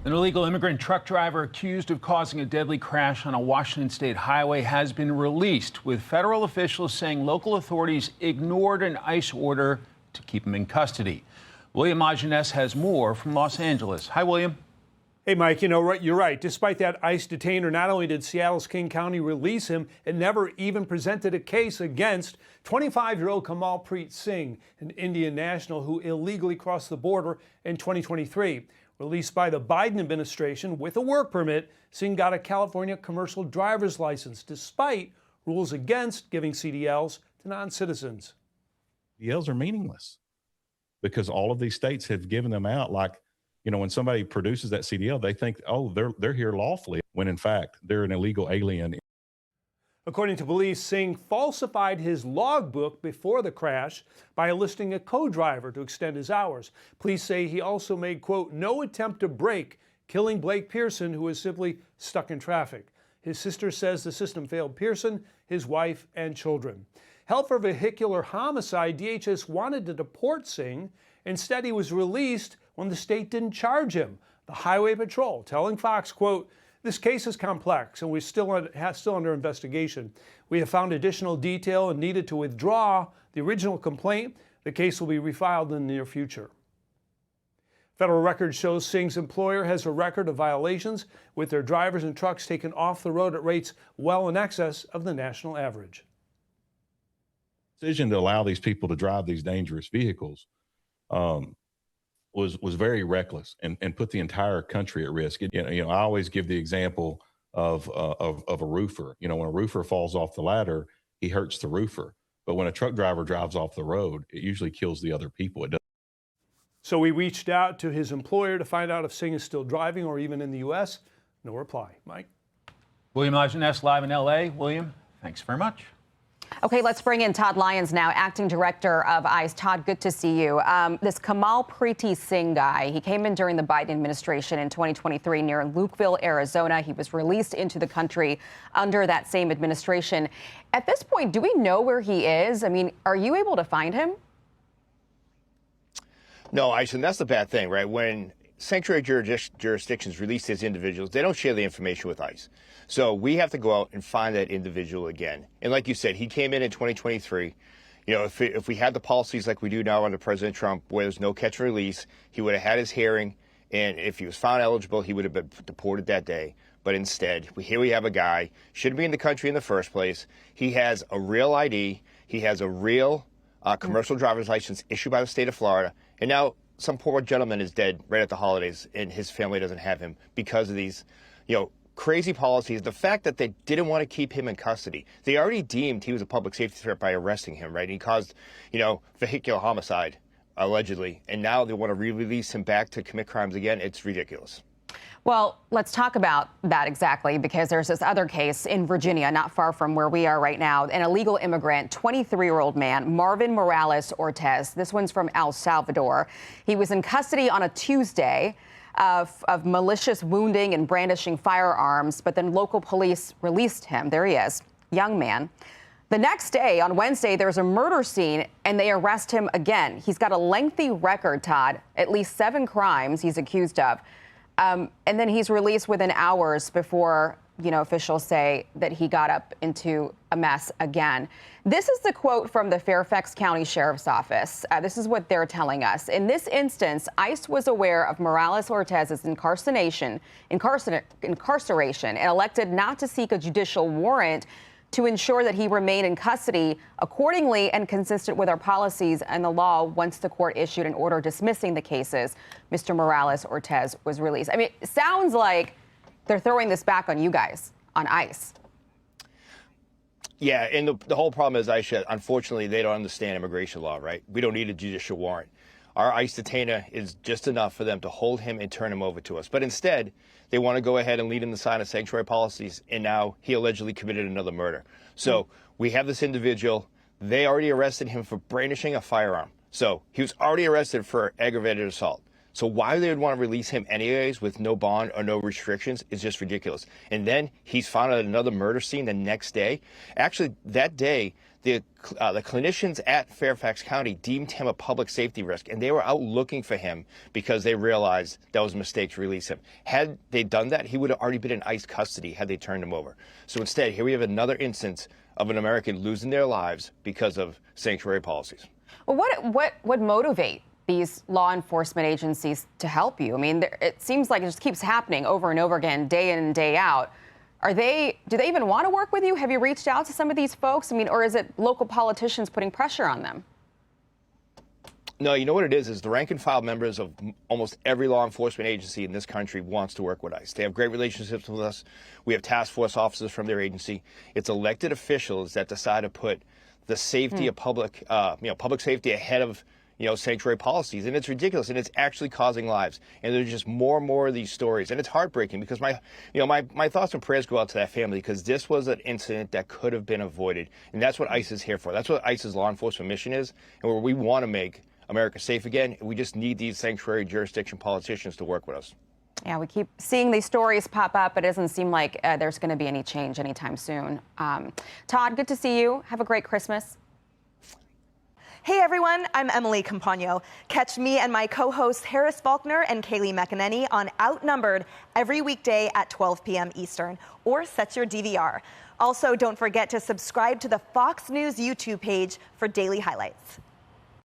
An illegal immigrant truck driver accused of causing a deadly crash on a Washington state highway has been released, with federal officials saying local authorities ignored an ICE order to keep him in custody. William La Jeunesse has more from Los Angeles. Hi, William. Hey, Mike, you're right. Despite that ICE detainer, not only did Seattle's King County release him, it never even presented a case against 25-year-old Kamalpreet Singh, an Indian national who illegally crossed the border in 2023. Released by the Biden administration with a work permit, Singh got a California commercial driver's license, despite rules against giving CDLs to non-citizens. CDLs are meaningless because all of these states have given them out. Like, when somebody produces that CDL, they think, oh, they're here lawfully, when in fact they're an illegal alien. According to police, Singh falsified his logbook before the crash by enlisting a co-driver to extend his hours. Police say he also made, quote, no attempt to brake, killing Blake Pearson, who was simply stuck in traffic. His sister says the system failed Pearson, his wife, and children. Held for vehicular homicide, DHS wanted to deport Singh. Instead, he was released when the state didn't charge him. The Highway Patrol telling Fox, quote, this case is complex and we're still under investigation. We have found additional detail and needed to withdraw the original complaint. The case will be refiled in the near future. Federal record shows Singh's employer has a record of violations, with their drivers and trucks taken off the road at rates well in excess of the national average. The decision to allow these people to drive these dangerous vehicles was very reckless and put the entire country at risk. I always give the example of a roofer. When a roofer falls off the ladder, he hurts the roofer. But when a truck driver drives off the road, it usually kills the other people. It doesn't. So we reached out to his employer to find out if Singh is still driving or even in the U.S. No reply. Mike? William La Jeunesse live in L.A. William, thanks very much. Okay, let's bring in Todd Lyons now, acting director of ICE. Todd, good to see you. This Kamalpreet Singh guy, he came in during the Biden administration in 2023 near Lukeville, Arizona. He was released into the country under that same administration. At this point, do we know where he is? I mean, are you able to find him? No, ICE, and that's the bad thing, right? When sanctuary jurisdictions release these individuals, they don't share the information with ICE. So we have to go out and find that individual again. And like you said, he came in 2023. If we had the policies like we do now under President Trump, where there's no catch and release, he would have had his hearing. And if he was found eligible, he would have been deported that day. But instead, here we have a guy, shouldn't be in the country in the first place. He has a real ID. He has a real commercial driver's license issued by the state of Florida. And now some poor gentleman is dead right at the holidays, and his family doesn't have him because of these, crazy policies. The fact that they didn't want to keep him in custody. They already deemed he was a public safety threat by arresting him, right? He caused, vehicular homicide, allegedly. And now they want to re-release him back to commit crimes again. It's ridiculous. Well, let's talk about that exactly, because there's this other case in Virginia, not far from where we are right now. An illegal immigrant, 23-year-old man, Marvin Morales Ortez. This one's from El Salvador. He was in custody on a Tuesday of malicious wounding and brandishing firearms, but then local police released him. There he is, young man. The next day, on Wednesday, there's a murder scene, and they arrest him again. He's got a lengthy record, Todd, at least 7 crimes he's accused of. And then he's released within hours before, officials say that he got up into a mess again. This is the quote from the Fairfax County Sheriff's Office. This is what they're telling us. In this instance, ICE was aware of Morales Ortez's incarceration and elected not to seek a judicial warrant to ensure that he remained in custody accordingly and consistent with our policies and the law. Once the court issued an order dismissing the cases, Mr. Morales Ortez was released. I mean, it sounds like they're throwing this back on you guys, on ICE. Yeah, and the whole problem is, Aisha, unfortunately, they don't understand immigration law, right? We don't need a judicial warrant. Our ICE detainer is just enough for them to hold him and turn him over to us. But instead, they want to go ahead and lead him to sign of sanctuary policies, and now he allegedly committed another murder. So we have this individual. They already arrested him for brandishing a firearm. So he was already arrested for aggravated assault. So why they would want to release him anyways with no bond or no restrictions is just ridiculous. And then he's found at another murder scene the next day. Actually, that day, the clinicians at Fairfax County deemed him a public safety risk, and they were out looking for him because they realized that was a mistake to release him. Had they done that, he would have already been in ICE custody had they turned him over. So instead, here we have another instance of an American losing their lives because of sanctuary policies. Well, what would motivate these law enforcement agencies to help you? I mean, it seems like it just keeps happening over and over again, day in and day out. Do they even want to work with you? Have you reached out to some of these folks? I mean, or is it local politicians putting pressure on them? No, you know what it is the rank and file members of almost every law enforcement agency in this country wants to work with ICE. They have great relationships with us. We have task force officers from their agency. It's elected officials that decide to put the safety of public safety ahead of sanctuary policies, and it's ridiculous, and it's actually causing lives. And there's just more and more of these stories, and it's heartbreaking because my thoughts and prayers go out to that family because this was an incident that could have been avoided, and that's what ICE is here for. That's what ICE's law enforcement mission is, and where we want to make America safe again. We just need these sanctuary jurisdiction politicians to work with us. Yeah, we keep seeing these stories pop up, but it doesn't seem like there's going to be any change anytime soon. Todd, good to see you. Have a great Christmas. Hey everyone, I'm Emily Campagno. Catch me and my co-hosts Harris Faulkner and Kaylee McEnany on Outnumbered every weekday at 12 p.m. Eastern, or set your DVR. Also, don't forget to subscribe to the Fox News YouTube page for daily highlights.